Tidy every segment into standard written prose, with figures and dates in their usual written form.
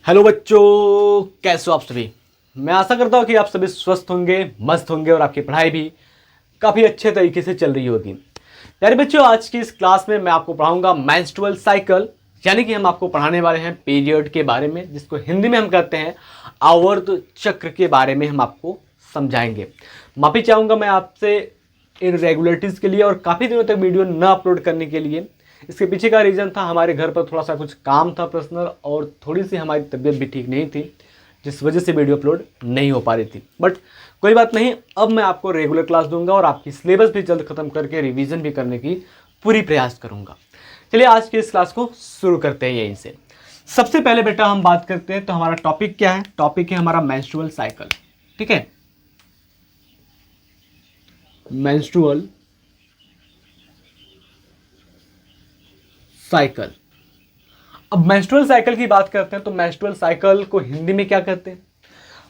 Hello बच्चों, कैसे हो आप सभी। मैं आशा करता हूँ कि आप सभी स्वस्थ होंगे, मस्त होंगे और आपकी पढ़ाई भी काफ़ी अच्छे तरीके से चल रही होगी। प्यारे बच्चों, आज की इस क्लास में मैं आपको पढ़ाऊंगा मेंस्ट्रुअल साइकिल, यानी कि हम आपको पढ़ाने वाले हैं पीरियड के बारे में, जिसको हिंदी में हम कहते हैं आवर्त चक्र के बारे में हम आपको समझाएंगे। माफ़ी चाहूँगा मैं आपसे इरेगुलरिटीज़ के लिए और काफ़ी दिनों तक वीडियो न अपलोड करने के लिए। इसके पीछे का रीज़न था, हमारे घर पर थोड़ा सा कुछ काम था पर्सनल, और थोड़ी सी हमारी तबीयत भी ठीक नहीं थी, जिस वजह से वीडियो अपलोड नहीं हो पा रही थी। बट कोई बात नहीं, अब मैं आपको रेगुलर क्लास दूंगा और आपकी सिलेबस भी जल्द खत्म करके रिवीजन भी करने की पूरी प्रयास करूंगा। चलिए आज की इस क्लास को शुरू करते हैं यहीं से। सबसे पहले बेटा हम बात करते हैं, तो हमारा टॉपिक क्या है। टॉपिक है हमारा मेंस्ट्रुअल साइकिल। ठीक है, मेंस्ट्रुअल साइकिल। अब मेंस्ट्रुअल साइकिल की बात करते हैं, तो मेंस्ट्रुअल साइकिल को हिंदी में क्या कहते हैं,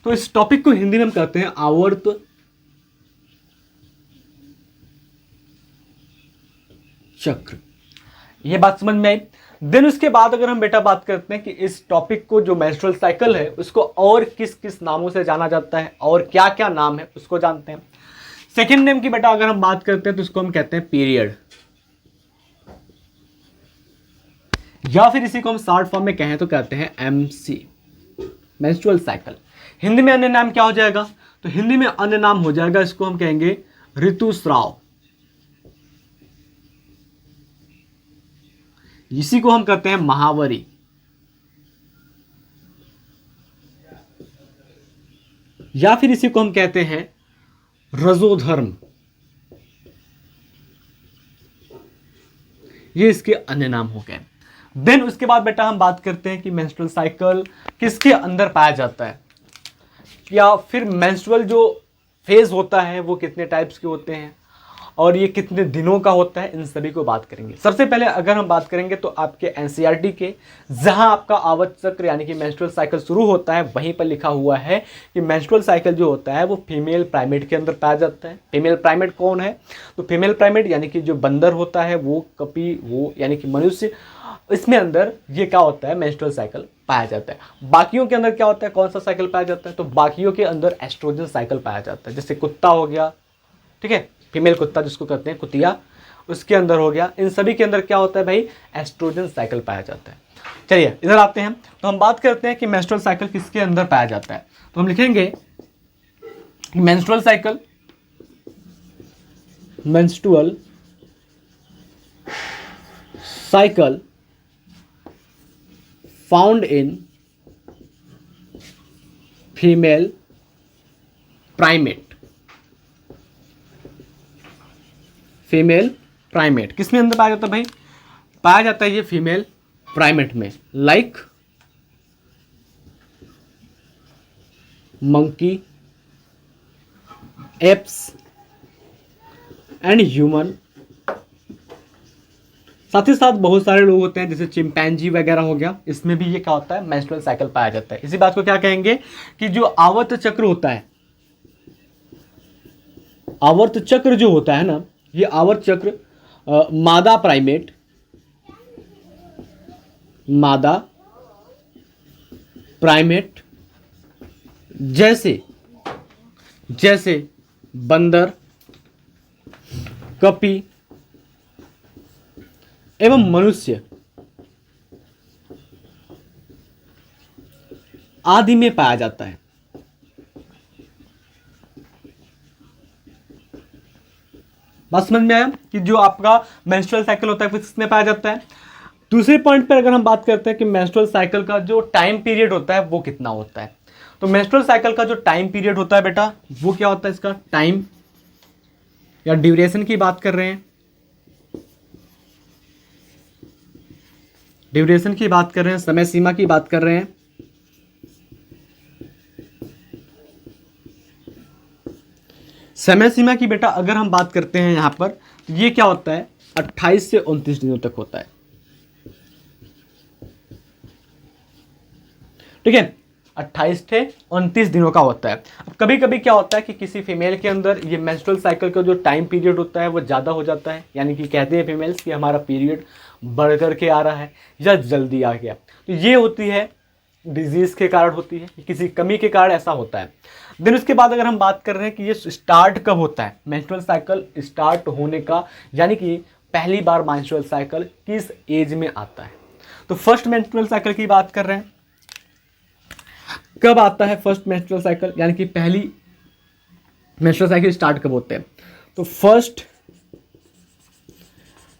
तो इस टॉपिक को हिंदी में हम कहते हैं आवर्त चक्र। ये बात समझ में आई। देन उसके बाद अगर हम बेटा बात करते हैं कि इस टॉपिक को, जो मेंस्ट्रुअल साइकिल है, उसको और किस किस नामों से जाना जाता है और क्या क्या नाम है उसको जानते हैं। सेकेंड नेम की बेटा अगर हम बात करते हैं तो इसको हम कहते हैं पीरियड, या फिर इसी को हम शॉर्ट फॉर्म में कहें तो कहते हैं एमसी, मेंस्ट्रुअल साइकिल। हिंदी में अन्य नाम क्या हो जाएगा, तो हिंदी में अन्य नाम हो जाएगा, इसको हम कहेंगे ऋतुस्राव। इसी को हम कहते हैं महावरी, या फिर इसी को हम कहते हैं रजोधर्म। ये इसके अन्य नाम हो गए। देन उसके बाद बेटा हम बात करते हैं कि मेंस्ट्रुअल साइकिल किसके अंदर पाया जाता है, या फिर मेंस्ट्रुअल जो फेज होता है वो कितने टाइप्स के होते हैं और ये कितने दिनों का होता है, इन सभी को बात करेंगे। सबसे पहले अगर हम बात करेंगे तो आपके एनसीईआरटी के, जहां आपका आवर्त चक्र यानी कि मेंस्ट्रुअल साइकिल शुरू होता है, वहीं पर लिखा हुआ है कि मेंस्ट्रुअल साइकिल जो होता है वो फीमेल प्राइमेट के अंदर पाया जाता है। फीमेल प्राइमेट कौन है, तो फीमेल प्राइमेट यानी कि जो बंदर होता है, वो कपी, वो यानी कि मनुष्य, इसमें अंदर ये क्या होता है, मेंस्ट्रुअल साइकिल पाया जाता है। बाकियों के अंदर क्या होता है, कौन सा साइकिल पाया जाता है, तो बाकियों के अंदर एस्ट्रोजन साइकिल पाया जाता है। जैसे कुत्ता हो गया, ठीक है, फीमेल कुत्ता जिसको कहते हैं कुतिया, उसके अंदर हो गया। इन सभी के अंदर क्या होता है भाई, एस्ट्रोजन साइकिल पाया जाता है। चलिए इधर आते हैं, तो हम बात करते हैं कि मेंस्ट्रुअल साइकिल किसके अंदर पाया जाता है। तो हम लिखेंगे menstrual cycle, menstrual cycle found in female primate. Female primate किस में अंदर पाया जाता है भाई, पाया जाता है ये फीमेल प्राइमेट में, like monkey, apps and human. साथ ही साथ बहुत सारे लोग होते हैं जैसे चिंपैंजी वगैरह हो गया, इसमें भी ये क्या होता है, मेंस्ट्रुअल साइकिल पाया जाता है। इसी बात को क्या कहेंगे कि जो आवर्त चक्र होता है, आवर्त चक्र जो होता है ना, ये आवर्त चक्र मादा प्राइमेट, मादा प्राइमेट जैसे जैसे बंदर, कपी एवं मनुष्य आदि में पाया जाता है। बात समझ में आया कि जो आपका मेंस्ट्रुअल साइकिल होता है वो किसमें पाया जाता है। दूसरे पॉइंट पर अगर हम बात करते हैं कि मेंस्ट्रुअल साइकिल का जो टाइम पीरियड होता है वो कितना होता है, तो मेंस्ट्रुअल साइकिल का जो टाइम पीरियड होता है बेटा, वो क्या होता है, इसका टाइम या ड्यूरेशन की बात कर रहे हैं, ड्यूरेशन की बात कर रहे हैं, समय सीमा की बात कर रहे हैं। समय सीमा की बेटा अगर हम बात करते हैं यहां पर, तो ये क्या होता है, 28 से 29 दिनों तक होता है। ठीक है, 28 से 29 दिनों का होता है। अब कभी कभी क्या होता है कि किसी फीमेल के अंदर ये मेंस्ट्रुअल साइकिल का जो टाइम पीरियड होता है वो ज़्यादा हो जाता है, यानी कि कहते हैं फीमेल्स कि हमारा पीरियड बढ़ कर के आ रहा है या जल्दी आ गया, तो ये होती है डिजीज के कारण होती है, किसी कमी के कारण ऐसा होता है। देन उसके बाद अगर हम बात कर रहे हैं कि ये स्टार्ट कब होता है, मेंस्ट्रुअल साइकिल स्टार्ट होने का, यानी कि पहली बार मेंस्ट्रुअल साइकिल किस एज में आता है। तो फर्स्ट मेंस्ट्रुअल साइकिल की बात कर रहे हैं, कब आता है फर्स्ट मेंस्ट्रुअल साइकिल, यानी कि पहली मेंस्ट्रुअल साइकिल स्टार्ट कब होते हैं। तो फर्स्ट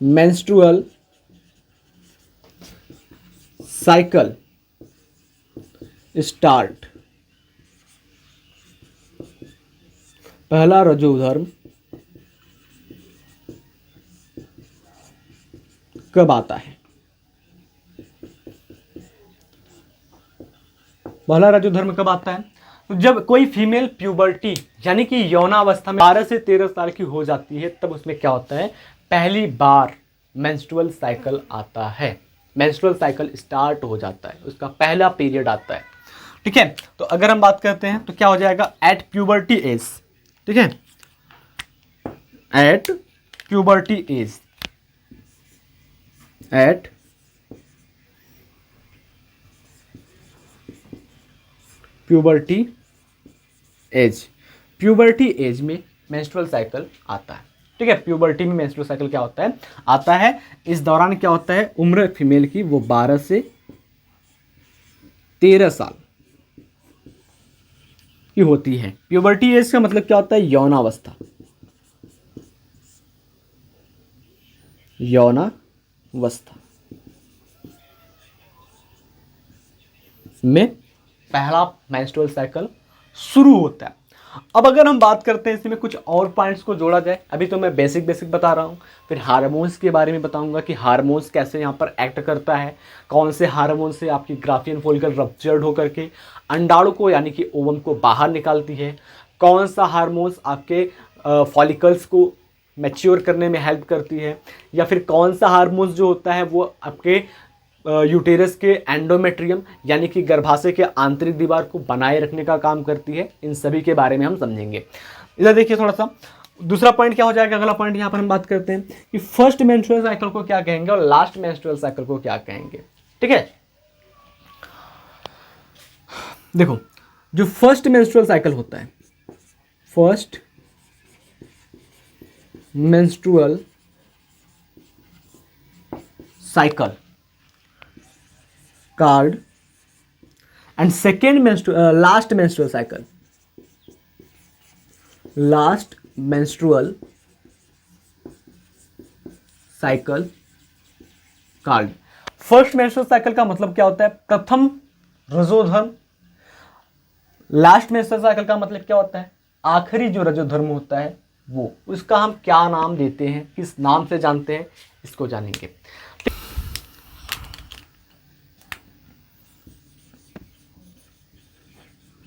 मेंस्ट्रुअल साइकिल स्टार्ट, पहला रजोधर्म कब आता है। पहला रजोधर्म कब आता है, तो जब कोई फीमेल प्यूबर्टी यानी कि यौनावस्था में 12 से 13 साल की हो जाती है, तब उसमें क्या होता है, पहली बार मेंस्ट्रुअल साइकिल आता है, मेंस्ट्रुअल साइकिल स्टार्ट हो जाता है, उसका पहला पीरियड आता है। ठीक है, तो अगर हम बात करते हैं तो क्या हो जाएगा, एट प्यूबर्टी एज। ठीक है, at puberty as, at puberty as, puberty as में मेंस्ट्रुअल साइकिल आता है। ठीक है, प्यूबर्टी में मेंस्ट्रुअल साइकिल क्या होता है, आता है। इस दौरान क्या होता है, उम्र फीमेल की वो 12 से 13 साल की होती है। प्यूबर्टी एज का मतलब क्या होता है, यौनावस्था, यौनावस्था में पहला मेंस्ट्रुअल साइकिल शुरू होता है। अब अगर हम बात करते हैं इसमें कुछ और पॉइंट्स को जोड़ा जाए, अभी तो मैं बेसिक बता रहा हूँ, फिर हार्मोन्स के बारे में बताऊंगा कि हार्मोन्स कैसे यहाँ पर एक्ट करता है, कौन से हार्मोन से आपकी ग्राफियन फॉलिकल रप्चर्ड होकर के अंडाणु को यानी कि ओवम को बाहर निकालती है, कौन सा हार्मोन्स आपके फॉलिकल्स को मैच्योर करने में हेल्प करती है, या फिर कौन सा हार्मोन्स जो होता है वो आपके यूटेरस के एंडोमेट्रियम यानी कि गर्भाशय के आंतरिक दीवार को बनाए रखने का काम करती है। इन सभी के बारे में हम समझेंगे। इधर देखिए थोड़ा सा दूसरा पॉइंट क्या हो जाएगा, अगला पॉइंट यहाँ पर हम बात करते हैं कि फर्स्ट मेंस्ट्रुअल साइकिल को क्या कहेंगे और लास्ट मेंस्ट्रुअल साइकिल को क्या कहेंगे। ठीक है, देखो जो फर्स्ट मेंस्ट्रुअल साइकिल होता है, first menstrual cycle card and second last menstrual cycle, last menstrual cycle card. First menstrual cycle का मतलब क्या होता है, प्रथम रजोधर्म। लास्ट मेंस्ट्रुअल साइकिल का मतलब क्या होता है, आखिरी जो रजोधर्म होता है वो, उसका हम क्या नाम देते हैं, किस नाम से जानते हैं, इसको जानेंगे।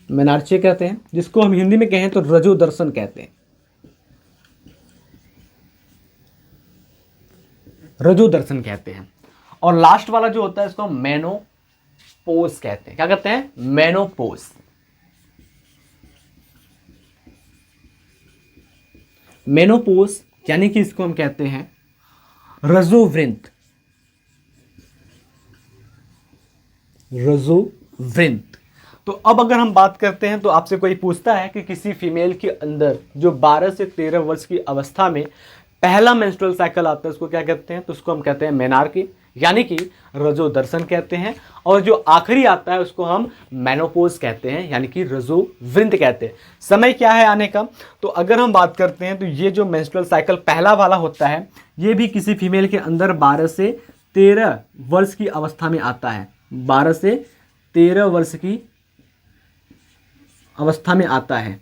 मेनार्चे कहते हैं, जिसको हम हिंदी में कहें तो रजो दर्शन कहते हैं, रजो दर्शन कहते हैं। और लास्ट वाला जो होता है इसको हम मेनोपोज कहते हैं। क्या कहते हैं, मेनोपोज। मेनोपोज यानी कि इसको हम कहते हैं रजोवृंत, रजोवृंत। तो अब अगर हम बात करते हैं तो आपसे कोई पूछता है कि किसी फीमेल के अंदर जो 12 से 13 वर्ष की अवस्था में पहला मेंस्ट्रुअल साइकिल आता है उसको क्या कहते हैं, तो उसको हम कहते हैं मेनार्की यानी कि रजो दर्शन कहते हैं। और जो आखिरी आता है उसको हम मेनोपोज कहते हैं यानी कि रजोवृंत कहते हैं। समय क्या है आने का, तो अगर हम बात करते हैं तो ये जो मेंस्ट्रुअल साइकिल पहला वाला होता है ये भी किसी फीमेल के अंदर 12 से 13 वर्ष की अवस्था में आता है, 12 से 13 वर्ष की अवस्था में आता है,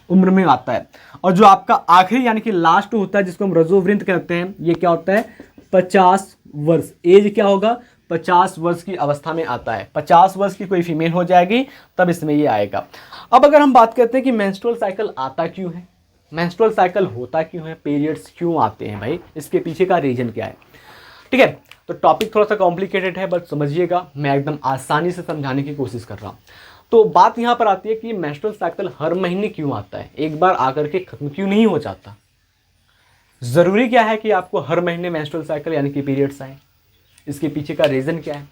उम्र में आता है। और जो आपका आखिरी यानी कि लास्ट होता है जिसको हम रजोवृंत कहते हैं, ये क्या होता है 50 वर्ष। एज क्या होगा, 50 वर्ष की अवस्था में आता है। 50 वर्ष की कोई फीमेल हो जाएगी तब इसमें ये आएगा। अब अगर हम बात करते हैं कि मेंस्ट्रुअल साइकिल आता क्यों है, मेंस्ट्रुअल साइकिल होता क्यों है, पीरियड्स क्यों आते हैं भाई, इसके पीछे का रीजन क्या है। ठीक है, तो टॉपिक थोड़ा सा कॉम्प्लिकेटेड है बट समझिएगा, मैं एकदम आसानी से समझाने की कोशिश कर रहा हूँ। तो बात यहाँ पर आती है कि मेंस्ट्रुअल साइकिल हर महीने क्यों आता है, एक बार आकर के खत्म क्यों नहीं हो जाता। ज़रूरी क्या है कि आपको हर महीने मेंस्ट्रुअल साइकिल यानी कि पीरियड्स आए, इसके पीछे का रीज़न क्या है?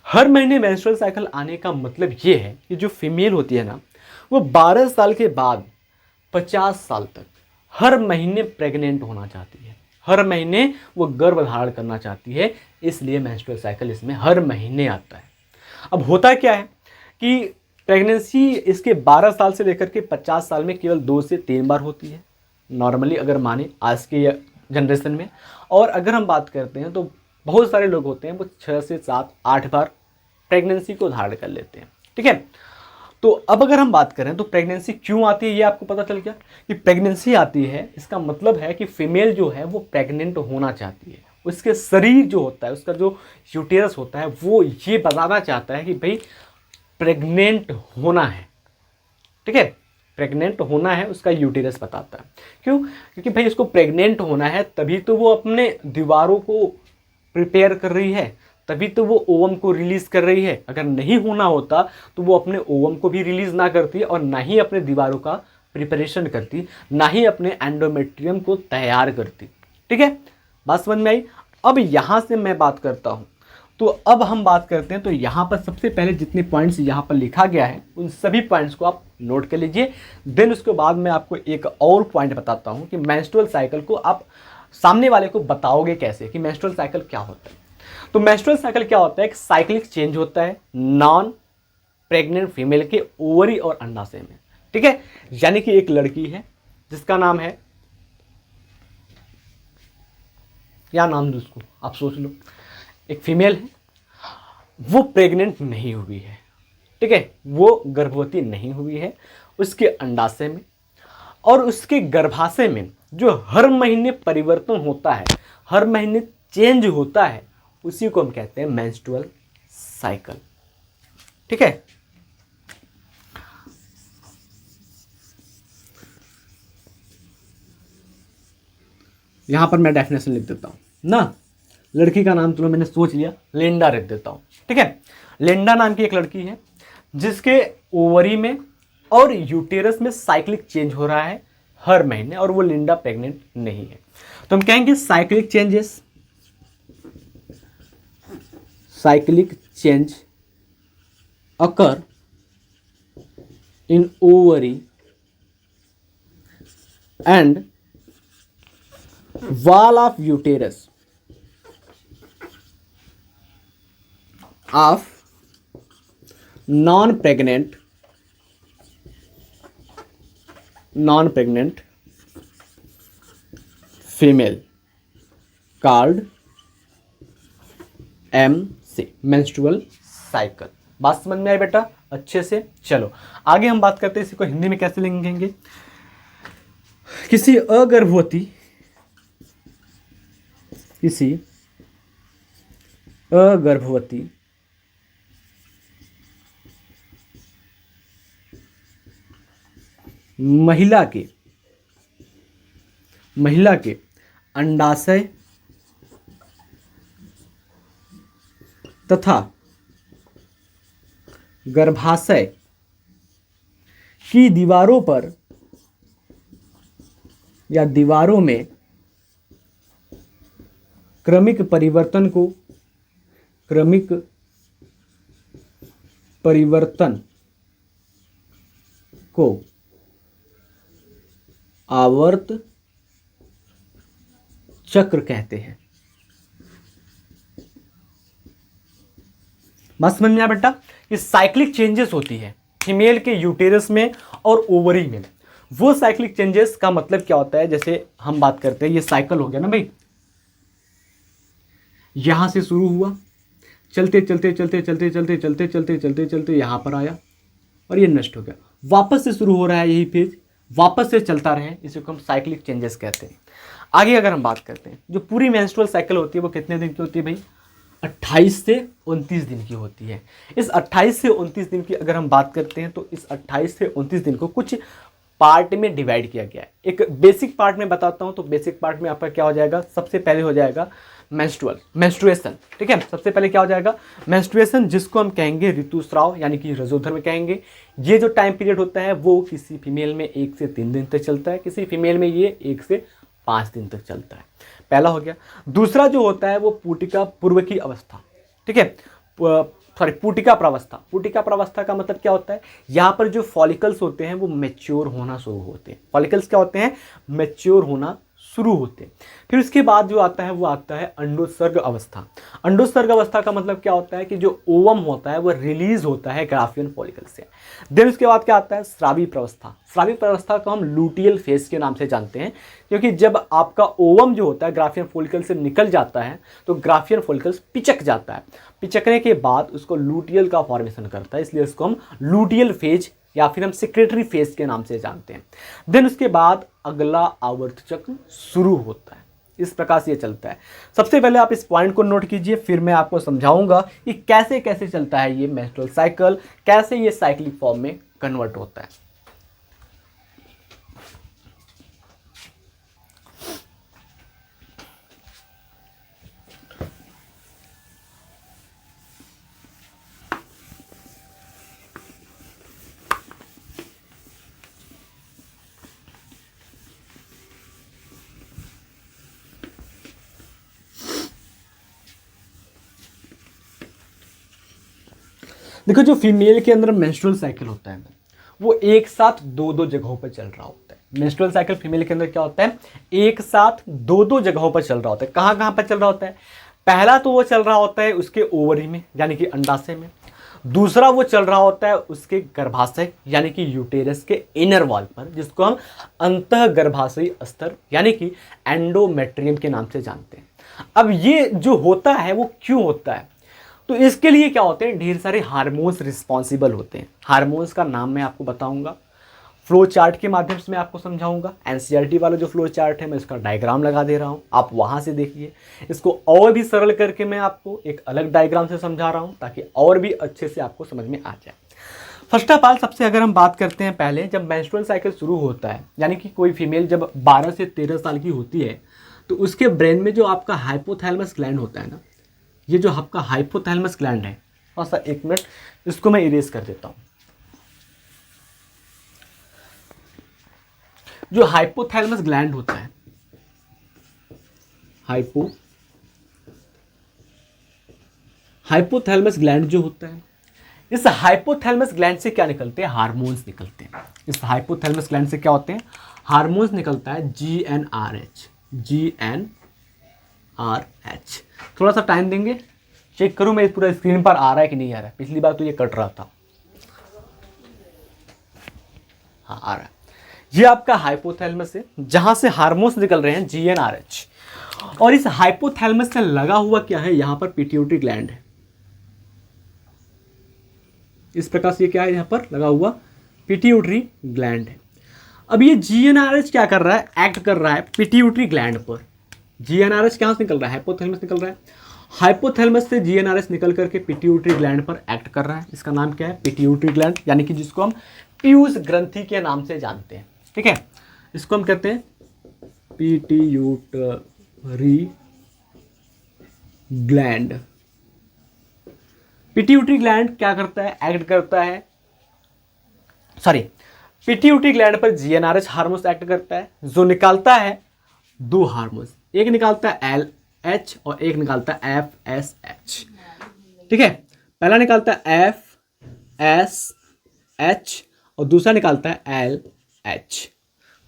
हर महीने मेंस्ट्रुअल साइकिल आने का मतलब ये है कि जो फीमेल होती है ना, वो 12 साल के बाद 50 साल तक हर महीने प्रेग्नेंट होना चाहती है, हर महीने वो गर्भ धारण करना चाहती है, इसलिए मेंस्ट्रुअल साइकिल इसमें हर महीने आता है। अब होता क्या है कि प्रेगनेंसी इसके 12 साल से लेकर के 50 साल में केवल 2 से 3 बार होती है नॉर्मली, अगर माने आज के जनरेशन में। और अगर हम बात करते हैं तो बहुत सारे लोग होते हैं वो 6 से 7 8 बार प्रेगनेंसी को धारण कर लेते हैं, ठीक है। तो अब अगर हम बात करें तो प्रेगनेंसी क्यों आती है, ये आपको पता चल गया कि प्रेगनेंसी आती है, इसका मतलब है कि फीमेल जो है वो प्रेग्नेंट होना चाहती है। उसके शरीर जो होता है, उसका जो यूटेरस होता है, वो ये बताना चाहता है कि भाई प्रेग्नेंट होना है, ठीक है, प्रेग्नेंट होना है, उसका यूटेरस बताता है। क्यों? क्योंकि भाई उसको प्रेग्नेंट होना है, तभी तो वो अपने दीवारों को प्रिपेयर कर रही है, तभी तो वो ओवम को रिलीज कर रही है। अगर नहीं होना होता तो वो अपने ओवम को भी रिलीज ना करती और ना ही अपने दीवारों का प्रिपरेशन करती, ना ही अपने एंडोमेट्रियम को तैयार करती, ठीक है। बात समझ में आई? अब यहाँ से मैं बात करता हूँ, तो अब हम बात करते हैं। तो यहाँ पर सबसे पहले जितने पॉइंट्स यहाँ पर लिखा गया है उन सभी पॉइंट्स को आप नोट कर लीजिए। देन उसके बाद मैं आपको एक और पॉइंट बताता हूँ कि मेंस्ट्रुअल साइकिल को आप सामने वाले को बताओगे कैसे कि मेंस्ट्रुअल साइकिल क्या होता है। तो मेंस्ट्रुअल साइकिल क्या होता है? एक साइक्लिक चेंज होता है नॉन प्रेग्नेंट फीमेल के ओवरी और अंडाशय में, ठीक है। यानी कि एक लड़की है जिसका नाम है, क्या नाम दूं उसको, आप सोच लो, एक फीमेल है, वो प्रेग्नेंट नहीं हुई है, ठीक है, वो गर्भवती नहीं हुई है, उसके अंडाशय में और उसके गर्भाशय में जो हर महीने परिवर्तन होता है, हर महीने चेंज होता है, उसी को हम कहते हैं मेंस्ट्रुअल साइकिल, ठीक है। यहां पर मैं डेफिनेशन लिख देता हूं ना, लड़की का नाम चलो मैंने सोच लिया, लिंडा रख देता हूं, ठीक है। लिंडा नाम की एक लड़की है जिसके ओवरी में और यूटेरस में साइक्लिक चेंज हो रहा है हर महीने, और वो लिंडा प्रेग्नेंट नहीं है। तो हम कहेंगे cyclic change occur in ovary and wall of uterus of non-pregnant female called MC menstrual cycle। बात समझ में आई बेटा अच्छे से? चलो आगे हम बात करते हैं इसी को हिंदी में कैसे लिखेंगे। किसी अगर्भवती महिला के अंडाशय तथा गर्भाशय की दीवारों पर या दीवारों में क्रमिक परिवर्तन को आवर्त चक्र कहते हैं। बात समझ में आया बेटा? ये साइक्लिक चेंजेस होती है फीमेल के यूटेरस में और ओवरी में। वो साइक्लिक चेंजेस का मतलब क्या होता है, जैसे हम बात करते हैं, ये साइकिल हो गया ना भाई, यहां से शुरू हुआ, चलते चलते यहां पर आया और ये नष्ट हो गया, वापस से शुरू हो रहा है यही फेज, वापस से चलता रहे, इसे को हम साइक्लिक चेंजेस कहते हैं। आगे अगर हम बात करते हैं, जो पूरी मेंस्ट्रुअल साइकिल होती है वो कितने दिन की होती है भाई? 28 से 29 दिन की होती है। इस 28 से 29 दिन की अगर हम बात करते हैं तो इस 28 से 29 दिन को कुछ पार्ट में डिवाइड किया गया है। एक बेसिक पार्ट में बताता हूं, तो बेसिक पार्ट में आपका क्या हो जाएगा, सबसे पहले हो जाएगा मेंस्ट्रुएशन, ठीक है। सबसे पहले क्या हो जाएगा? मेंस्ट्रुएशन, जिसको हम कहेंगे ऋतुस्राव यानी कि रजोधर्म कहेंगे। ये जो टाइम पीरियड होता है वो किसी फीमेल में 1 से 3 दिन तक चलता है, किसी फीमेल में ये 1 से 5 दिन तक चलता है। पहला हो गया। दूसरा जो होता है वो पुटिका पूर्व की अवस्था, ठीक है, सॉरी पुटिका प्रावस्था। पुटिका प्रावस्था का मतलब क्या होता है, यहाँ पर जो फॉलिकल्स होते हैं वो मैच्योर होना शुरू होते हैं। फॉलिकल्स क्या होते हैं, मैच्योर होना शुरू होते हैं। फिर उसके बाद जो आता है वो आता है अंडोत्सर्ग अवस्था। अंडोत्सर्ग अवस्था का मतलब क्या होता है कि जो ओवम होता है वो रिलीज होता है ग्राफियन फॉलिकल से। देन उसके बाद क्या आता है, स्रावी प्रावस्था। स्रावी प्रावस्था को हम लूटियल फेज के नाम से जानते हैं, क्योंकि जब आपका ओवम जो होता है ग्राफियन फॉलिकल से निकल जाता है तो ग्राफियन फॉलिकल्स पिचक जाता है। पिचकने के बाद उसको लूटियल का फॉर्मेशन करता है, इसलिए इसको हम लूटियल फेज या फिर हम सेक्रेटरी फेज के नाम से जानते हैं। देन उसके बाद अगला आवर्त चक्र शुरू होता है। इस प्रकार से ये चलता है। सबसे पहले आप इस पॉइंट को नोट कीजिए, फिर मैं आपको समझाऊंगा कि कैसे कैसे चलता है ये मेंस्ट्रुअल साइकिल, कैसे ये साइक्लिक फॉर्म में कन्वर्ट होता है। देखो, जो फीमेल के अंदर मेंस्ट्रुअल साइकिल होता है वो एक साथ दो दो जगहों पर चल रहा होता है। मेंस्ट्रुअल साइकिल फीमेल के अंदर क्या होता है, एक साथ दो दो जगहों पर चल रहा होता है। कहाँ कहाँ पर चल रहा होता है, पहला तो वो चल रहा होता है उसके ओवरी में यानी कि अंडाशय में। दूसरा वो चल रहा होता है उसके गर्भाशय यानी कि यूटेरस के इनर वॉल पर, जिसको हम अंतः गर्भाशयी स्तर यानी कि एंडोमेट्रियम के नाम से जानते हैं। अब ये जो होता है वो क्यों होता है, तो इसके लिए क्या होते हैं, ढेर सारे हार्मोन्स रिस्पॉन्सिबल होते हैं। हार्मोन्स का नाम मैं आपको बताऊंगा, फ्लो चार्ट के माध्यम से मैं आपको समझाऊंगा। एनसीईआरटी वाला जो फ्लो चार्ट है मैं इसका डायग्राम लगा दे रहा हूं, आप वहां से देखिए। इसको और भी सरल करके मैं आपको एक अलग डायग्राम से समझा रहा हूं ताकि और भी अच्छे से आपको समझ में आ जाए। फर्स्ट ऑफ ऑल, सबसे अगर हम बात करते हैं पहले, जब मेंस्ट्रुअल साइकिल शुरू होता है यानी कि कोई फीमेल जब 12 से 13 साल की होती है तो उसके ब्रेन में जो आपका हाइपोथैलेमस ग्लैंड होता है ना, ये जो आपका हाइपोथैलेमस ग्लैंड है, थोड़ा सा एक मिनट इसको मैं इरेज कर देता हूं। जो हाइपोथैलेमस ग्लैंड होता है, हाइपोथैलेमस ग्लैंड जो होता है, इस हाइपोथैलेमस ग्लैंड से क्या निकलते हैं, हार्मोन्स निकलते हैं। इस हाइपोथैलेमस ग्लैंड से क्या होते हैं, हार्मोन्स निकलता है, GnRH। थोड़ा सा टाइम देंगे, चेक करूं मैं पूरा स्क्रीन पर आ रहा है कि नहीं आ रहा है। पिछली बार तो ये कट रहा था, हाँ आ रहा है। ये आपका हाइपोथैलेमस है जहां से हार्मोन्स निकल रहे हैं, GnRH। और इस हाइपोथैलेमस से लगा हुआ क्या है, यहां पर पिट्यूटरी ग्लैंड है। इस प्रकार से ये क्या है, यहां पर लगा हुआ पिट्यूटरी ग्लैंड है। अब ये GnRH क्या कर रहा है, एक्ट कर रहा है पिट्यूटरी ग्लैंड पर। GnRH कहां से निकल रहा है, हाइपोथैलेमस निकल रहा है। हाइपोथैलेमस से GnRH निकल करके पिट्यूटरी ग्लैंड पर एक्ट कर रहा है। इसका नाम क्या है, पिट्यूटरी ग्लैंड, यानी कि जिसको हम पीयूष ग्रंथि के नाम से जानते हैं। ठीक है, इसको हम कहते हैं पिट्यूटरी ग्लैंड। पिट्यूटरी ग्लैंड क्या करता है, एक्ट करता है, सॉरी, पिट्यूटरी ग्लैंड पर GnRH हार्मोन्स एक्ट करता है, जो निकालता है दो हार्मोन्स, एक निकालता है LH और एक निकालता है FSH। ठीक है, पहला निकालता है FSH और दूसरा निकालता है LH।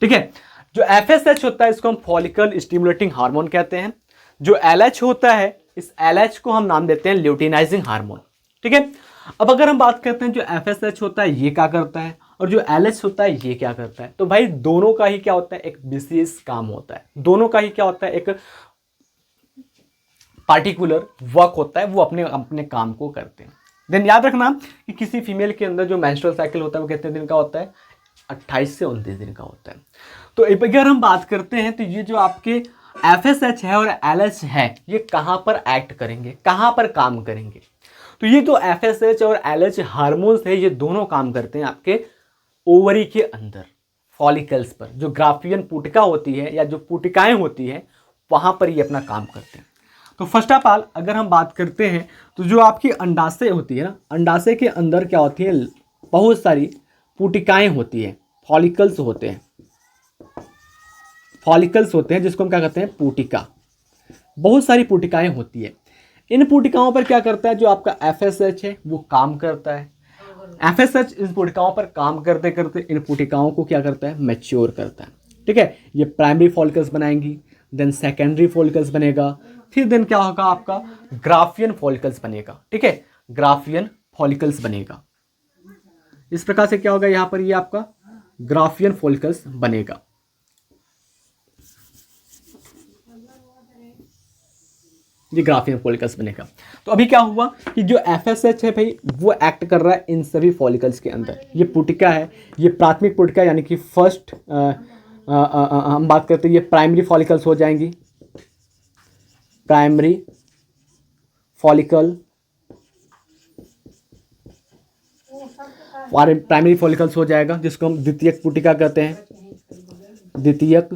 ठीक है, जो FSH होता है इसको हम फॉलिकल स्टिमुलेटिंग हार्मोन कहते हैं। जो LH होता है, इस LH को हम नाम देते हैं ल्यूटिनाइजिंग हार्मोन। ठीक है, अब अगर हम बात करते हैं जो FSH होता है ये क्या करता है और जो LH होता है ये क्या करता है, तो भाई दोनों का ही क्या होता है, एक विशेष काम होता है। दोनों का ही क्या होता है, एक पार्टिकुलर वर्क होता है, वो अपने अपने काम को करते हैं। देन याद रखना कि किसी फीमेल के अंदर जो मेंस्ट्रुअल साइकिल होता है वो कितने दिन का होता है, 28 से 29 दिन का होता है। तो अगर हम बात करते हैं तो ये जो आपके FSH है और LH है ये कहाँ पर एक्ट करेंगे, कहाँ पर काम करेंगे, तो ये जो FSH और LH हार्मोन्स है ये दोनों काम करते हैं आपके ओवरी के अंदर, फॉलिकल्स पर। जो ग्राफियन पुटिका होती है या जो पुटिकाएं होती है वहां पर ये अपना काम करते हैं। तो फर्स्ट ऑफ ऑल अगर हम बात करते हैं तो जो आपकी अंडाशय होती है ना, अंडाशय के अंदर क्या होती है, बहुत सारी पुटिकाएं होती है, फॉलिकल्स होते हैं। फॉलिकल्स होते हैं जिसको हम क्या कहते हैं, पुटिका। बहुत सारी पुटिकाएं होती है। इन पुटिकाओं पर क्या करता है, जो आपका FSH है वो काम करता है। FSH इन पुटिकाओं पर काम करते करते इन पुटिकाओं को क्या करता है, मैच्योर करता है। ठीक है, ये प्राइमरी फॉलिकल्स बनाएंगी, देन सेकेंडरी फॉलिकल्स बनेगा, फिर देन क्या होगा आपका ग्राफियन फॉलिकल्स बनेगा। ठीक है, ग्राफियन फॉलिकल्स बनेगा। इस प्रकार से क्या होगा, यहां पर ये आपका ग्राफियन फॉलिकल्स बनेगा। ये ग्राफियन फॉलिकल्स बनेगा। तो अभी क्या हुआ कि जो FSH है भाई वो एक्ट कर रहा है इन सभी फॉलिकल्स के अंदर। ये पुटिका है, ये प्राथमिक पुटिका यानी कि फर्स्ट हम बात करते हैं, ये प्राइमरी फॉलिकल्स हो जाएंगी, प्राइमरी फॉलिकल, प्राइमरी फॉलिकल्स हो जाएगा जिसको हम द्वितीयक पुटिका कहते हैं, द्वितीयक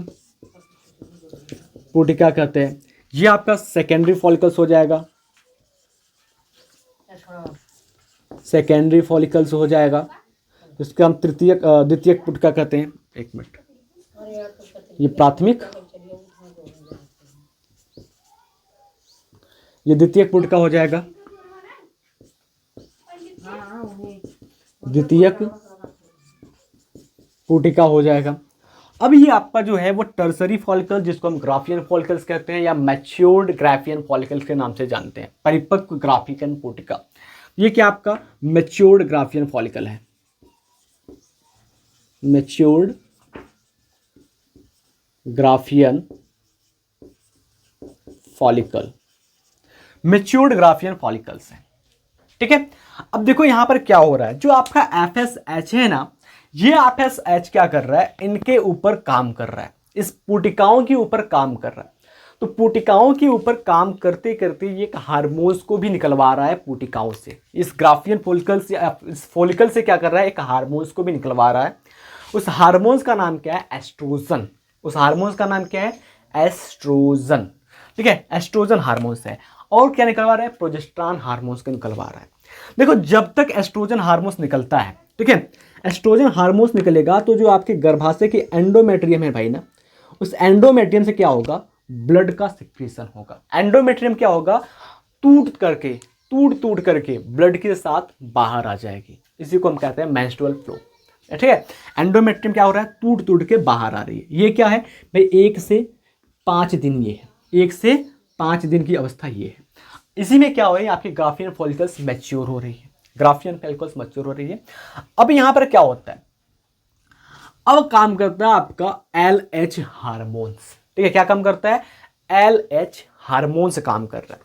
पुटिका कहते हैं। ये आपका सेकेंडरी फॉलिकल्स हो जाएगा, सेकेंडरी फॉलिकल्स हो जाएगा जिसको हम द्वितीयक पुटिका कहते हैं। एक मिनट, ये प्राथमिक, ये द्वितीयक पुटिका हो जाएगा, द्वितीयक पुटिका हो जाएगा। अब ये आपका जो है वो टर्सरी फॉलिकल जिसको हम ग्राफियन फॉलिकल्स कहते हैं या मैच्योर्ड ग्राफियन फॉलिकल्स के नाम से जानते हैं, परिपक्व ग्राफिकन पुटिका। ये क्या आपका मैच्योर्ड ग्राफियन फॉलिकल है, matured Graafian follicle, matured Graafian follicles है। ठीक है, अब देखो यहां पर क्या हो रहा है, जो आपका FSH है ना, ये FSH क्या कर रहा है, इनके ऊपर काम कर रहा है, इस पुटिकाओं के ऊपर काम कर रहा है। तो पुटिकाओं के ऊपर काम करते करते ये एक हार्मोन्स को भी निकलवा रहा है पुटिकाओं से। इस ग्राफियन फॉलिकल से, इस फॉलिकल से क्या कर रहा है, एक हार्मोन्स को भी निकलवा रहा है। उस हार्मोन्स का नाम क्या है, एस्ट्रोजन। उस हार्मोन्स का नाम क्या है, एस्ट्रोजन। ठीक है, एस्ट्रोजन हार्मोन्स है। और क्या निकलवा रहा है, प्रोजेस्टेरॉन हार्मोन्स को निकलवा रहा है। देखो जब तक एस्ट्रोजन हार्मोन्स निकलता है, ठीक है, एस्ट्रोजन हार्मोन्स निकलेगा तो जो आपके गर्भाशय की एंडोमेट्रियम है भाई ना, उस एंडोमेट्रियम से क्या होगा, ब्लड का सिक्रीशन होगा। एंडोमेट्रियम क्या होगा, टूट टूट करके ब्लड के साथ बाहर आ जाएगी। इसी को हम कहते हैं मेंस्ट्रुअल फ्लो। ठीक है, एंडोमेट्रियम क्या हो रहा है, टूट के बाहर आ रही है। ये क्या है भाई, 1 से 5 दिन ये है, 1 से 5 दिन की अवस्था ये है। इसी में क्या हो रही है, आपकी ग्राफियन फॉलिकल्स मैच्योर हो रही है, ग्राफियन फॉलिकल्स मैच्योर हो रही है। अब यहां पर क्या होता है, अब काम करता है आपका LH हार्मोन्स। ठीक है, क्या काम करता है, LH हार्मोन्स काम कर रहा है।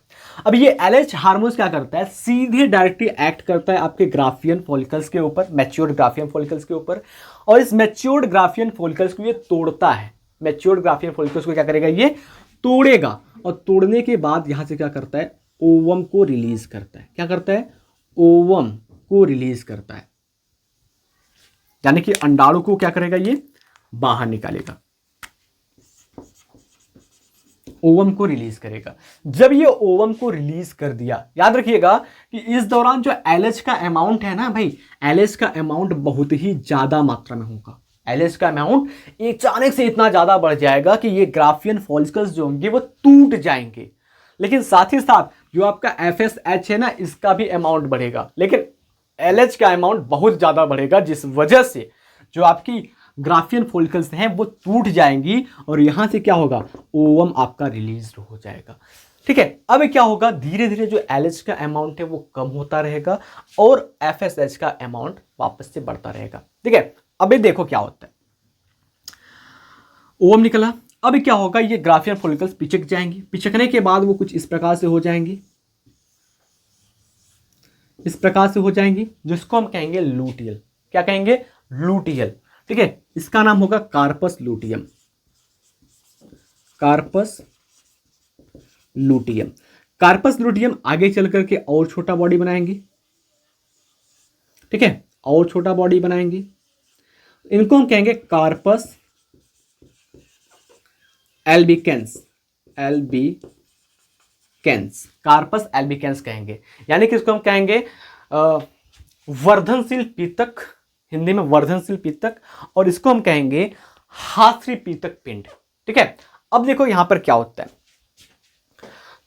अब ये LH हार्मोन्स क्या करता है, सीधे डायरेक्टली एक्ट करता है आपके ग्राफियन फॉलिकल्स के ऊपर, मैच्योर्ड ग्राफियन फॉलिकल्स के ऊपर। और इस मैच्योर्ड ग्राफियन फॉलिकल्स को ये तोड़ता है। मैच्योर्ड ग्राफियन फॉलिकल्स को क्या करेगा, ये तोड़ेगा। और तोड़ने के बाद यहां से क्या करता है, ओवम को रिलीज करता है। क्या करता है, ओवम को रिलीज करता है, यानी कि अंडाणु को क्या करेगा, ये बाहर निकालेगा, ओवम को रिलीज करेगा। जब ये ओवम को रिलीज कर दिया, याद रखिएगा कि इस दौरान जो LH का अमाउंट है ना भाई, LH का अमाउंट बहुत ही ज्यादा मात्रा में होगा। LH का अमाउंट अचानक से इतना ज्यादा बढ़ जाएगा कि ये ग्राफियन फॉलिकल्स जो होंगे वो टूट जाएंगे। लेकिन साथ ही साथ जो आपका FSH है ना, इसका भी अमाउंट बढ़ेगा, लेकिन LH का अमाउंट बहुत ज़्यादा बढ़ेगा, जिस वजह से जो आपकी ग्राफियन फॉलिकल्स हैं वो टूट जाएंगी और यहाँ से क्या होगा, ओवम आपका रिलीज हो जाएगा। ठीक है, अब क्या होगा, धीरे धीरे जो LH का अमाउंट है वो कम होता रहेगा और FSH का अमाउंट वापस से बढ़ता रहेगा। ठीक है, अभी देखो क्या होता है, ओवम निकला, अब क्या होगा, ये ग्राफियन फॉलिकल्स पिचक जाएंगी। पिचकने के बाद वो कुछ इस प्रकार से हो जाएंगी, इस प्रकार से हो जाएंगी, जिसको हम कहेंगे लूटियल। क्या कहेंगे, लूटियल। ठीक है, इसका नाम होगा corpus luteum, corpus luteum. Corpus luteum आगे चल करके और छोटा बॉडी बनाएंगे। ठीक है, और छोटा बॉडी बनाएंगे, इनको हम कहेंगे corpus albicans, albicans, corpus albicans कहेंगे। यानी कि इसको हम कहेंगे वर्धनशील पीतक, हिंदी में वर्धनशील पीतक, और इसको हम कहेंगे हास्री पीतक पिंड। ठीक है, अब देखो यहां पर क्या होता है।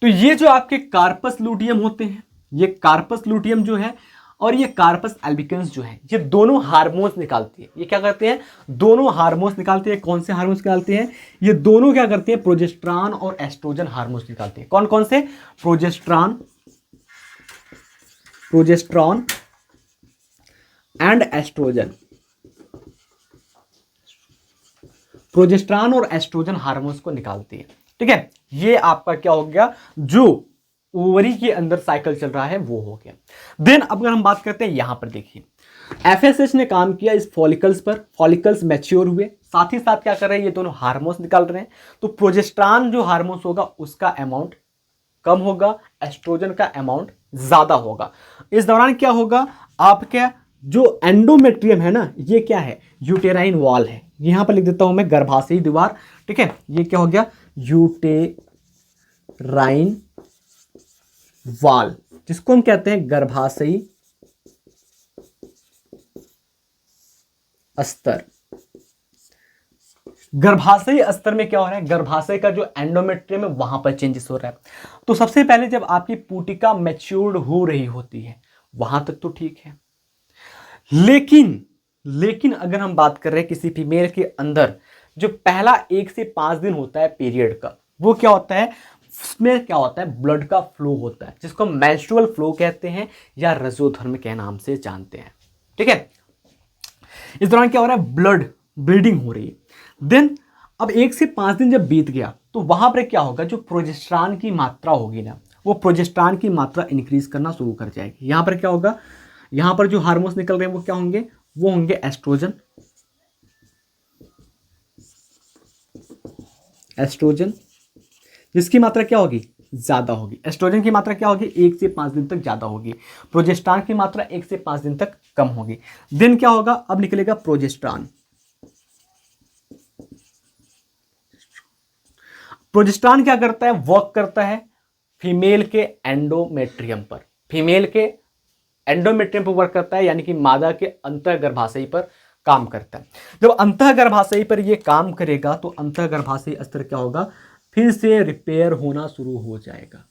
तो ये जो आपके कार्पस लूटियम होते हैं, ये कार्पस लूटियम जो है और ये कार्पस एल्बिकन्स जो है, ये दोनों हार्मोन्स निकालती है। ये क्या करते हैं, दोनों हार्मोन्स निकालते हैं। कौन से हार्मोन्स निकालते हैं, ये दोनों क्या करते हैं, प्रोजेस्टेरॉन और एस्ट्रोजन हार्मोन्स निकालते हैं। कौन कौन से, प्रोजेस्टेरॉन एंड एस्ट्रोजन, प्रोजेस्टेरॉन और एस्ट्रोजन हार्मोन्स को निकालती है। ठीक है, ये आपका क्या हो गया, जो ओवरी के अंदर साइकिल चल रहा है वो हो गया। देन अगर हम बात करते हैं, यहां पर देखिए एफएसएच ने काम किया इस फॉलिकल्स पर, फॉलिकल्स मैच्योर हुए, साथ ही साथ क्या कर रहे हैं, ये दोनों हार्मोन्स निकाल रहे हैं। तो प्रोजेस्टेरॉन जो हार्मोन्स होगा उसका अमाउंट कम होगा, एस्ट्रोजन का अमाउंट ज्यादा होगा। इस दौरान क्या होगा, आपका जो एंडोमेट्रियम है ना, ये क्या है, यूटेराइन वॉल है। यहां पर लिख देता हूं मैं गर्भाशयी दीवार। ठीक है, ये क्या हो गया, यूटेराइन वॉल, जिसको हम कहते हैं गर्भाशयी अस्तर। गर्भाशयी अस्तर में क्या हो रहा है, गर्भाशय का जो एंडोमेट्रियम है वहां पर चेंजेस हो रहा है। तो सबसे पहले जब आपकी पुटिका मैच्योर्ड हो रही होती है वहां तक तो ठीक है, लेकिन अगर हम बात कर रहे हैं किसी फीमेल के अंदर जो पहला 1 से 5 दिन होता है पीरियड का, वो क्या होता है, उसमें क्या होता है, ब्लड का फ्लो होता है, जिसको मेंस्ट्रुअल फ्लो कहते हैं या रजोधर्म के नाम से जानते हैं। ठीक है, इस दौरान क्या हो रहा है, ब्लड ब्लीडिंग हो रही है। देन अब 1 से 5 दिन जब बीत गया तो वहां पर क्या होगा, जो प्रोजेस्टेरॉन की मात्रा होगी ना, वो प्रोजेस्टेरॉन की मात्रा इंक्रीज करना शुरू कर जाएगी। यहां पर क्या होगा, यहां पर जो हार्मोन्स निकल रहे हैं वो क्या होंगे, वो होंगे एस्ट्रोजन, जिसकी मात्रा क्या होगी, ज्यादा होगी। एस्ट्रोजन की मात्रा क्या होगी, 1 से 5 दिन तक ज्यादा होगी, प्रोजेस्टेरॉन की मात्रा 1 से 5 दिन तक कम होगी। दिन क्या होगा, अब निकलेगा प्रोजेस्टेरॉन। प्रोजेस्टेरॉन क्या करता है, वर्क करता है फीमेल के एंडोमेट्रियम पर, फीमेल के एंडोमेट्रियम पर वर्क करता है, यानी कि मादा के अंतःगर्भाशय पर काम करता है। जब अंतःगर्भाशय पर यह काम करेगा तो अंतःगर्भाशय अस्तर क्या होगा, फिर से रिपेयर होना शुरू हो जाएगा।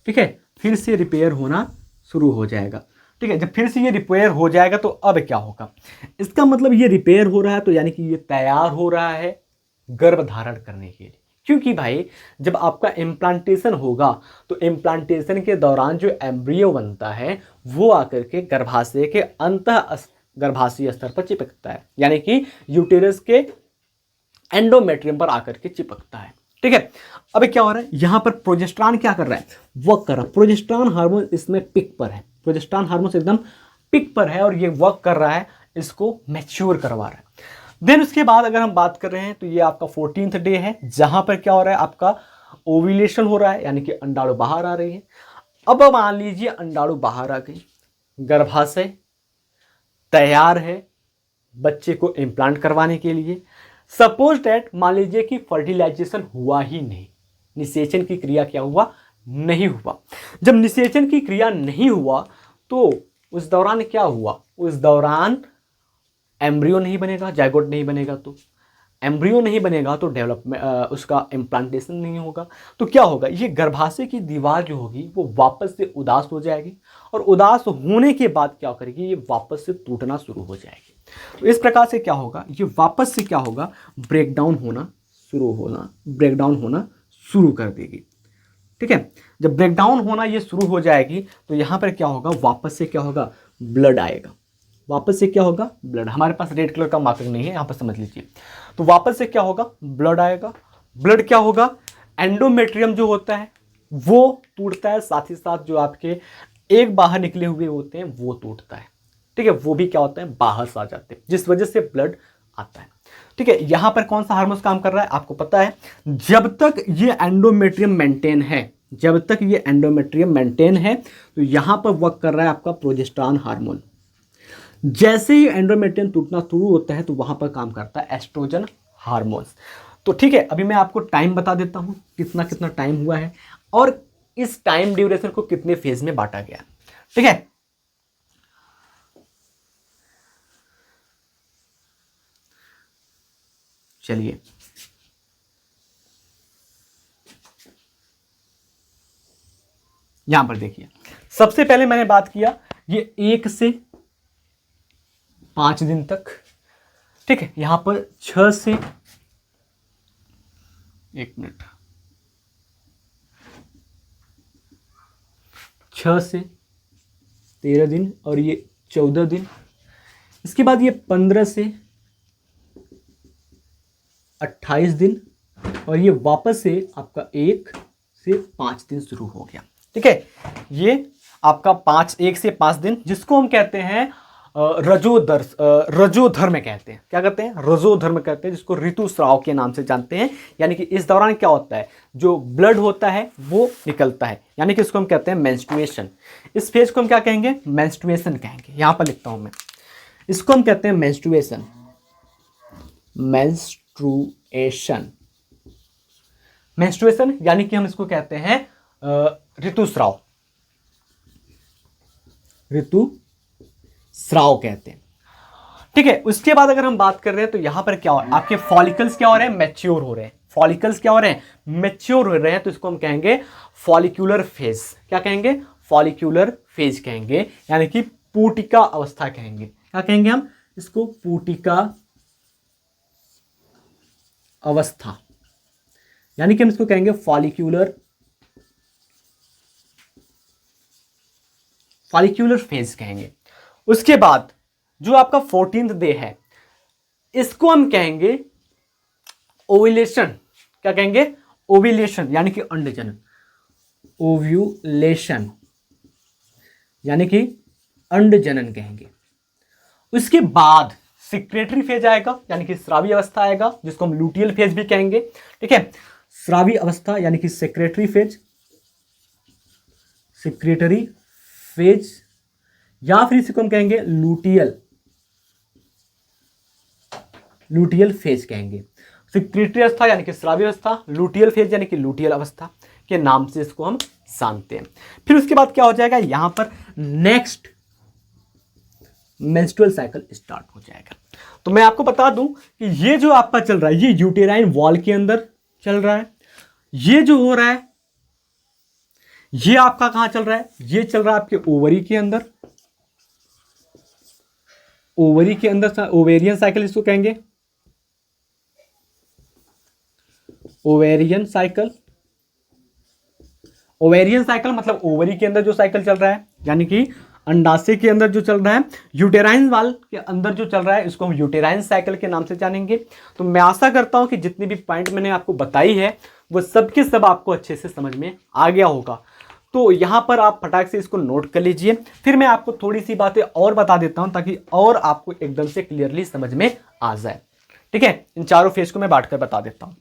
ठीक है, फिर से रिपेयर होना शुरू हो जाएगा। ठीक है, जब फिर से ये रिपेयर हो जाएगा तो अब क्या होगा, इसका मतलब ये रिपेयर हो रहा है तो यानी कि ये तैयार हो रहा है गर्भ धारण करने के लिए। क्योंकि भाई जब आपका इम्प्लांटेशन होगा तो इम्प्लांटेशन के दौरान जो एम्ब्रियो बनता है वो आकर के गर्भाशय के गर्भाशय स्तर पर चिपकता है, यानी कि यूटेरस के एंडोमेट्रियम पर आकर के चिपकता है। ठीक है, अब क्या हो रहा है, यहां पर प्रोजेस्टेरॉन क्या कर रहा है, वर्क कर रहा है। प्रोजेस्टेरॉन हार्मोन इसमें पिक पर है, प्रोजेस्टेरॉन हार्मोन एकदम पिक पर है और ये वर्क कर रहा है, इसको मैच्योर करवा रहा है। देन उसके बाद अगर हम बात कर रहे हैं तो ये आपका 14th डे है, जहां पर क्या हो रहा है, आपका ओव्यूलेशन हो रहा है, यानी कि अंडाणु बाहर आ रही है। अब मान लीजिए अंडाणु बाहर आ गई, गर्भाशय तैयार है बच्चे को इम्प्लांट करवाने के लिए। सपोज दैट मान लीजिए कि फर्टिलाइजेशन हुआ ही नहीं, निषेचन की क्रिया क्या हुआ, नहीं हुआ। जब निषेचन की क्रिया नहीं हुआ तो उस दौरान क्या हुआ, उस दौरान एम्ब्रियो नहीं बनेगा, जायगोट नहीं बनेगा, तो एम्ब्रियो नहीं बनेगा तो डेवलपमेंट उसका इम्प्लांटेशन नहीं होगा। तो क्या होगा, ये गर्भाशय की दीवार जो होगी वो वापस से उदास हो जाएगी और उदास होने के बाद क्या करेगी, ये वापस से टूटना शुरू हो जाएगी। तो इस प्रकार से क्या होगा, ये वापस से क्या होगा, ब्रेकडाउन होना शुरू कर देगी। ठीक है, जब ब्रेकडाउन होना ये शुरू हो जाएगी तो यहां पर क्या होगा, वापस से क्या होगा, ब्लड आएगा। वापस से क्या होगा, ब्लड, हमारे पास रेड कलर का मार्कर नहीं है यहां पर समझ लीजिए। तो वापस से क्या होगा, ब्लड आएगा। ब्लड क्या होगा, एंडोमेट्रियम जो होता है वो टूटता है, साथ ही साथ जो आपके एक बाहर निकले हुए होते हैं वो टूटता है। ठीक है, वो भी क्या होता है, बाहर से आ जाते हैं, जिस वजह से ब्लड आता है। ठीक है, यहां पर कौन सा हार्मोन काम कर रहा है आपको पता है, जब तक ये एंडोमेट्रियम मेंटेन है, जब तक ये एंडोमेट्रियम मेंटेन है तो यहां पर वर्क कर रहा है आपका प्रोजेस्टेरॉन हार्मोन। जैसे ही एंडोमेट्रियम टूटना शुरू होता है तो वहां पर काम करता है एस्ट्रोजन हार्मोन्स। तो ठीक है, अभी मैं आपको टाइम बता देता हूं कितना कितना टाइम हुआ है और इस टाइम ड्यूरेशन को कितने फेज में बांटा गया। ठीक है, चलिए यहां पर देखिए, सबसे पहले मैंने बात किया ये 1 से 5 दिन तक, ठीक है। यहां पर 6 से 1 मिनट 6 से 13 दिन और ये 14 दिन। इसके बाद ये 15 से 28 दिन और ये वापस से आपका 1 से 5 दिन शुरू हो गया, ठीक है। ये आपका 1 से 5 दिन, जिसको हम कहते हैं रजोधर्म कहते हैं। क्या कहते हैं? रजोधर्म कहते हैं, जिसको ऋतुस्राव के नाम से जानते हैं। यानी कि इस दौरान क्या होता है, जो ब्लड होता है वो निकलता है, यानी कि इसको हम कहते हैं मेंस्ट्रुएशन। इस फेज को हम क्या कहेंगे? मेंस्ट्रुएशन कहेंगे। यहां पर लिखता हूं मैं, इसको हम कहते हैं मेंस्ट्रुएशन। मेंस्ट्रुएशन मेंस्ट्रुएशन यानी कि हम इसको कहते हैं ऋतुस्राव। ऋतुस्राव कहते हैं, ठीक है। उसके बाद अगर हम बात कर रहे हैं तो यहां पर क्या हो रहा है, आपके फॉलिकल्स क्या हो रहे हैं? मैच्योर हो रहे हैं। फॉलिकल्स क्या हो रहे हैं? मैच्योर हो रहे हैं। तो इसको हम कहेंगे फॉलिक्यूलर फेज। क्या कहेंगे? फॉलिक्यूलर फेज कहेंगे, यानी कि पूटिका अवस्था कहेंगे। क्या कहेंगे हम इसको? पूटिका अवस्था, यानी कि हम इसको कहेंगे फॉलिक्यूलर फेज कहेंगे। उसके बाद जो आपका 14th डे है, इसको हम कहेंगे ओव्यूलेशन। क्या कहेंगे? ओव्यूलेशन, यानी कि अंडजनन। ओव्यूलेशन यानी कि अंडजनन कहेंगे। उसके बाद सिक्रेटरी फेज आएगा, यानी कि स्रावी अवस्था आएगा, जिसको हम लूटियल फेज भी कहेंगे, ठीक है। स्रावी अवस्था यानी कि सेक्रेटरी फेज, या फिर इसको हम कहेंगे लूटियल फेज कहेंगे। सिक्रेटरी अवस्था यानी कि स्रावी अवस्था, लूटियल फेज यानी कि लूटियल अवस्था के नाम से इसको हम जानते हैं। फिर उसके बाद क्या हो जाएगा, यहां पर नेक्स्ट मेंस्ट्रुअल साइकिल स्टार्ट हो जाएगा। तो मैं आपको बता दूं कि ये जो आपका चल रहा है, ये यूटेराइन वॉल के अंदर चल रहा है। ये जो हो रहा है, ये आपका कहां चल रहा है? ये चल रहा है आपके ओवरी के अंदर। ओवरी के अंदर ओवेरियन साइकिल इसको कहेंगे। ओवेरियन साइकिल मतलब ओवरी के अंदर जो साइकिल चल रहा है, यानी कि अंडाशय के अंदर जो चल रहा है, यूटेराइन वाल के अंदर जो चल रहा है, इसको हम यूटेराइन साइकिल के नाम से जानेंगे। तो मैं आशा करता हूं कि जितनी भी पॉइंट मैंने आपको बताई है वो सब के सब आपको अच्छे से समझ में आ गया होगा। तो यहां पर आप फटाक से इसको नोट कर लीजिए। फिर मैं आपको थोड़ी सी बातें और बता देता हूं ताकि और आपको एकदम से क्लियरली समझ में आ जाए, ठीक है। इन चारों फेज को मैं बांटकर बता देता हूं।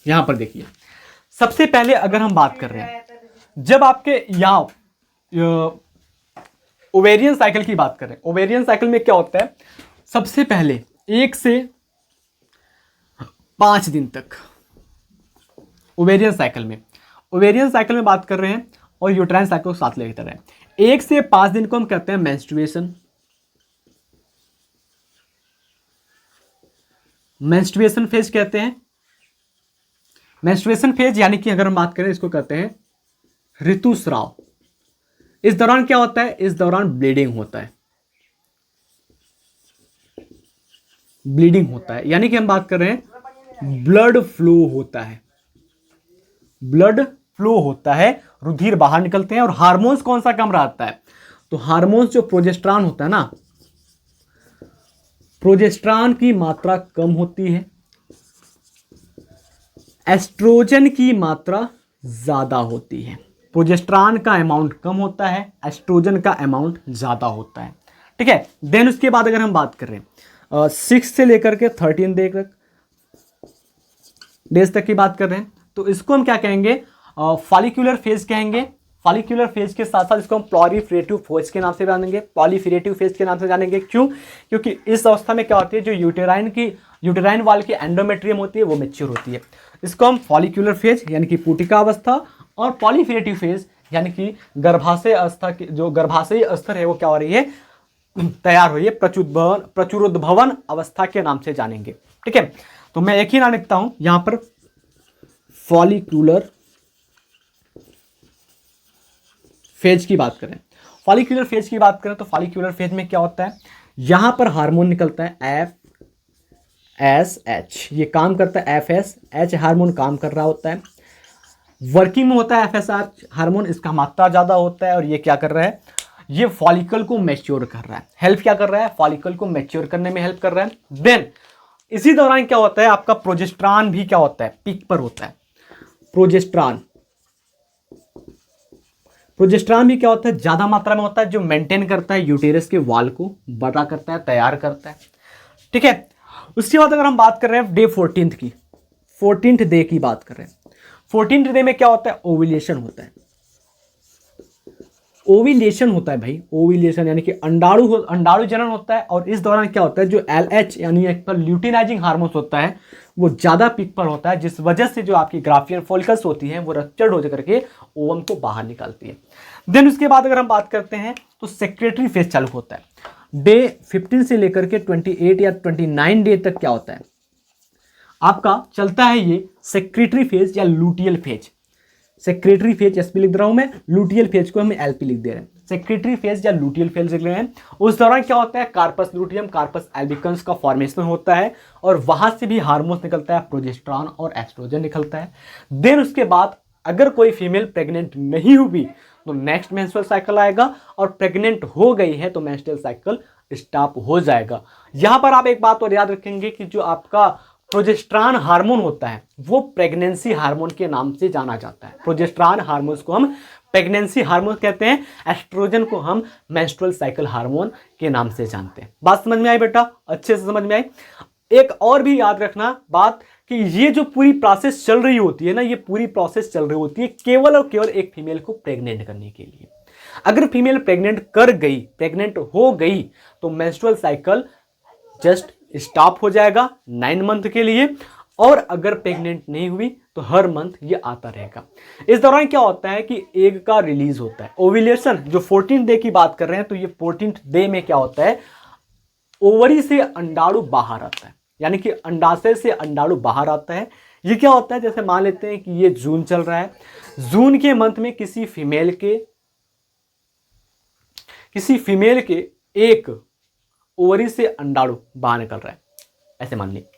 यहां पर देखिए, सबसे पहले अगर हम बात कर रहे हैं, जब आपके यहां ओवेरियन साइकिल की बात करें, ओवेरियन साइकिल में क्या होता है, सबसे पहले 1 से 5 दिन तक ओवेरियन साइकिल में बात कर रहे हैं और यूट्राइन साइकिल को साथ लेकर रहे हैं। 1 से 5 दिन को हम कहते हैं मेंस्ट्रुएशन फेज कहते हैं। मेंस्ट्रुएशन फेज यानी कि अगर हम बात करें, इसको कहते हैं ऋतुस्राव। इस दौरान क्या होता है? इस दौरान ब्लीडिंग होता है, यानी कि हम बात कर रहे हैं ब्लड फ्लो होता है, रुधिर बाहर निकलते हैं। और हार्मोन्स कौन सा कम रहता है? तो हार्मोन्स जो प्रोजेस्टेरॉन होता है ना, प्रोजेस्टेरॉन की मात्रा कम होती है, एस्ट्रोजन की मात्रा ज्यादा होती है। प्रोजेस्टेरॉन का अमाउंट कम होता है, एस्ट्रोजन का अमाउंट ज्यादा होता है, ठीक है। देन उसके बाद अगर हम बात कर रहे हैं 6 से लेकर के 13 डेज तक की बात कर रहे हैं, तो इसको हम क्या कहेंगे? फॉलिक्यूलर फेज कहेंगे। फॉलिक्यूलर फेज के साथ साथ इसको हम प्लॉरीफरेटिव फेज के नाम से जानेंगे। क्यों? क्योंकि इस अवस्था में क्या होती है, जो यूटेराइन वाल की एंडोमेट्रियम होती है वो मैच्योर होती है। इसको हम फॉलिक्यूलर फेज यानी कि पूटिका अवस्था और पॉलीफेरेटिव फेज यानी कि गर्भाशय अवस्था की जो गर्भाशयी स्तर है वो क्या हो रही है? तैयार हो रही है, प्रचुरोद्भवन अवस्था के नाम से जानेंगे, ठीक है। तो मैं एक ही नाम लिखता हूं यहां पर, फॉलिक्यूलर फेज की बात करें, फॉलिकुलर फेज की बात करें तो फॉलिकुलर फेज में क्या होता है, यहां पर हार्मोन निकलता है FSH, ये काम करता है FSH हार्मोन काम कर रहा होता है, वर्किंग में होता है FSH हार्मोन, इसका मात्रा ज्यादा होता है और ये क्या कर रहा है, ये फॉलिकल को मैच्योर कर रहा है, हेल्प क्या कर रहा है, फॉलिकल को मैच्योर करने में हेल्प कर रहा है। देन इसी दौरान क्या होता है, आपका प्रोजेस्टेरॉन भी क्या होता है, पीक पर होता है। प्रोजेस्टेरॉन भी क्या होता है, ज्यादा मात्रा में होता है, जो मेंटेन करता है यूटेरस के वॉल को, बड़ा करता है, तैयार करता है, ठीक है। उसके बाद अगर हम बात कर रहे हैं डे 14 की, 14th डे की बात कर रहे हैं, 14th डे में क्या होता है, ओव्यूलेशन होता है। ओव्यूलेशन होता है भाई, ओव्यूलेशन यानी कि अंडाणु जनन होता है, और इस दौरान क्या होता है, जो LH यानी ल्यूटिनाइजिंग हार्मोन्स होता है वो ज्यादा पीक पर होता है, जिस वजह से जो आपकी ग्राफियन फॉलिकल्स होती हैं वो रप्चर्ड हो जाकर के ओवम को बाहर निकालती है। देन उसके बाद अगर हम बात करते हैं तो सेक्रेटरी फेज चालू होता है। डे 15 से लेकर के 28 या 29 डे तक क्या होता है, आपका चलता है ये सेक्रेटरी फेज या luteal phase. Secretary phase SP लिख रहा हूं मैं, लूटियल फेज को हम एलपी लिख दे रहे हैं। सेक्रेटरी फेज या लूटियल फेज लिख रहे हैं। उस दौरान क्या होता है, कार्पस लूटियम, कार्पस एल्बिकन्स का फॉर्मेशन होता है और वहां से भी हार्मोन्स निकलता है, प्रोजेस्टेरॉन और एस्ट्रोजन निकलता है। देन उसके बाद अगर कोई फीमेल प्रेग्नेंट नहीं हुई तो नेक्स्ट मेंस्ट्रुअल साइकिल आएगा, और प्रेग्नेंट हो गई है तो मेंस्ट्रुअल साइकिल स्टॉप हो जाएगा। यहां पर आप एक बात और याद रखेंगे कि जो आपका प्रोजेस्टेरॉन हार्मोन होता है वो प्रेगनेंसी हार्मोन के नाम से जाना जाता है। प्रोजेस्टेरॉन हार्मोन को हम प्रेगनेंसी हार्मोन कहते हैं, एस्ट्रोजन को हम मेंस्ट्रुअल साइकिल हार्मोन के नाम से जानते हैं। बात समझ में आई बेटा, अच्छे से समझ में आई। एक और भी याद रखना बात कि ये जो पूरी प्रोसेस चल रही होती है ना, ये पूरी प्रोसेस चल रही होती है केवल और केवल एक फीमेल को प्रेग्नेंट करने के लिए। अगर फीमेल प्रेग्नेंट हो गई तो मेंस्ट्रुअल साइकिल जस्ट स्टॉप हो जाएगा 9 मंथ के लिए, और अगर प्रेग्नेंट नहीं हुई तो हर मंथ ये आता रहेगा। इस दौरान क्या होता है कि एग का रिलीज होता है। ओव्यूलेशन जो 14th डे की बात कर रहे हैं, तो ये 14th डे में क्या होता है, ओवरी से अंडाणु बाहर आता है, यानी कि अंडाशय से अंडाणु बाहर आता है। ये क्या होता है, जैसे मान लेते हैं कि ये जून चल रहा है, जून के मंथ में किसी फीमेल के एक ओवरी से अंडाणु बाहर निकल रहा है, ऐसे मान लीजिए।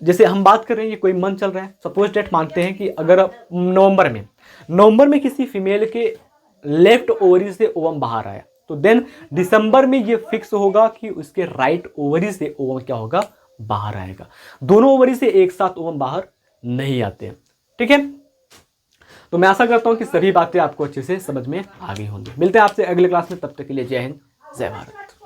जैसे हम बात कर रहे हैं ये कोई मंथ चल रहा है, सपोज डेट मानते हैं कि अगर नवंबर में किसी फीमेल के लेफ्ट ओवरी से ओवम बाहर आया, तो देन दिसंबर में ये फिक्स होगा कि उसके राइट ओवरी से ओवम क्या होगा, बाहर आएगा। दोनों ओवरी से एक साथ ओवम बाहर नहीं आते हैं, ठीक है। तो मैं आशा करता हूं कि सभी बातें आपको अच्छे से समझ में आ गई होंगी। मिलते हैं आपसे अगले क्लास में, तब तक के लिए जय हिंद, जय भारत।